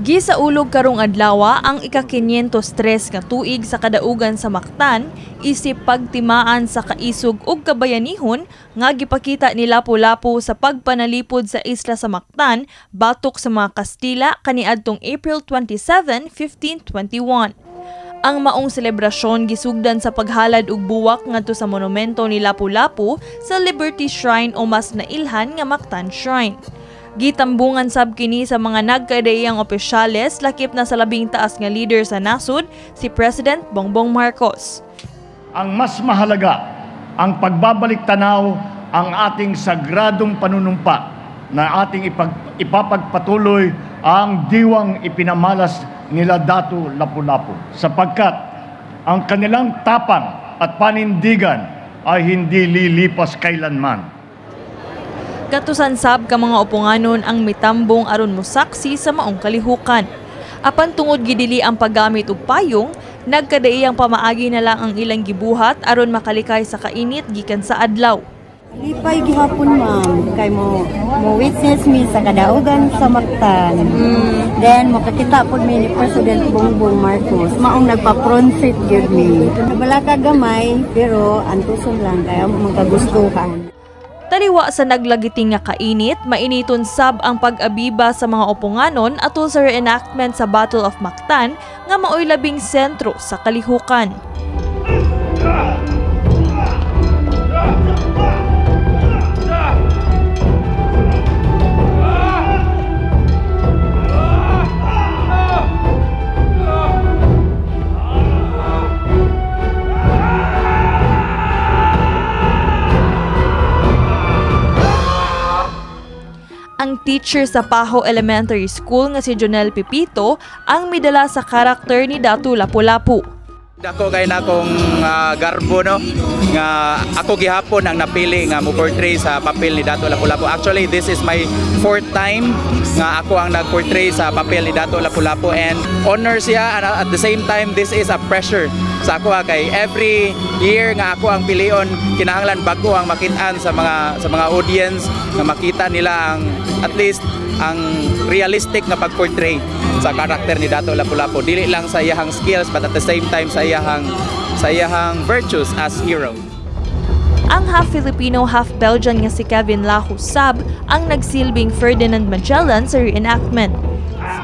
Gisaulog karong adlaw ang ika-503 nga tuig sa kadaugan sa Mactan isip pagtimaan sa kaisog ug kabayanihon nga gipakita ni Lapu-Lapu sa pagpanalipod sa isla sa Mactan batok sa mga Kastila kaniadtong April 27, 1521. Ang maong selebrasyon gisugdan sa paghalad og buwak ngadto sa monumento ni Lapu-Lapu sa Liberty Shrine o mas nailhan nga Mactan Shrine. Gitambungan sab kini sa mga nagkadaiyang opisyales lakip na sa labing taas nga leader sa nasud, si President Bongbong Marcos. Ang mas mahalaga ang pagbabalik tanaw ang ating sagradong panunumpa na ating ipapagpatuloy ang diwang ipinamalas nila Datu Lapu-Lapu sapagkat ang kanilang tapang at panindigan ay hindi lilipas kailanman. Katusan sab ka mga upunganon ang mitambong aron mosaksi sa maong kalihukan. Apan tungod gidili ang paggamit og payong, nagkadaiyang pamaagi na lang ang ilang gibuhat aron makalikay sa kainit gikan sa adlaw. Lipay gihapon ma'am, kay mo witness mi sa kadaugan sa Mactan. Then makakita pod mi ni President Bongbong Marcos, maong nagpa-front-seat gyud mi. Wala ka gamay pero antuson lang kaya magkagustuhan. Taliwa sa naglagiting nga kainit, mainiton sab ang pag-abiba sa mga upunganon atol sa reenactment sa Battle of Mactan nga maoy labing sentro sa kalihukan. Ang teacher sa Paho Elementary School nga si Jonel Pipito ang midala sa karakter ni Datu Lapu-Lapu. Dako kay na akong garbo no nga ako gihapon ang napili nga mo portray sa papel ni Datu Lapu-Lapu. Actually this is my 4th time nga ako ang nag-portray sa papel ni Datu Lapu-Lapu and honor siya and at the same time this is a pressure sa ako kay every year nga ako ang pilion kinahanglan bago ang makitaan sa mga audience nga makita nila ang at least ang realistic nga pag-portray sa karakter ni Datu Lapu-Lapu. Dili lang sa iyahang skills but at the same time sa iyahang virtues as hero. Ang half Filipino, half Belgian nga si Kevin Lahus sab ang nagsilbing Ferdinand Magellan sa reenactment.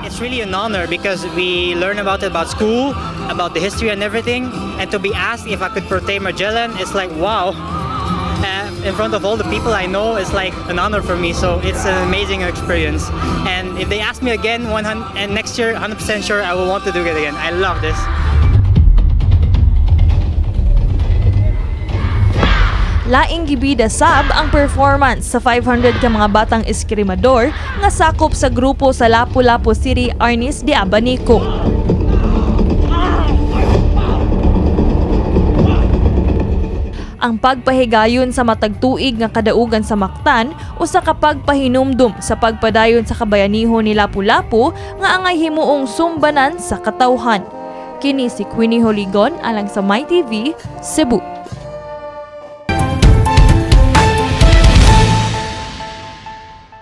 It's really an honor because we learn about school, about the history and everything, and to be asked if I could portray Magellan, it's like wow. In front of all the people I know, it's like an honor for me. So it's an amazing experience. And if they ask me again, and next year, 100% sure I will want to do it again. I love this. Laing gibida sab ang performance sa 500 ka mga batang eskrimador nga sakop sa grupo sa Lapu-Lapu City Arnis de Abanico. Ang pagpahigayon sa matag tuig nga kadaugan sa Mactan usa ka pagpahinumdum sa pagpadayon sa kabayanihon ni Lapu-Lapu nga angay himuong sumbanan sa katawhan. Kini si Queenie Holigon alang sa MyTV, Cebu.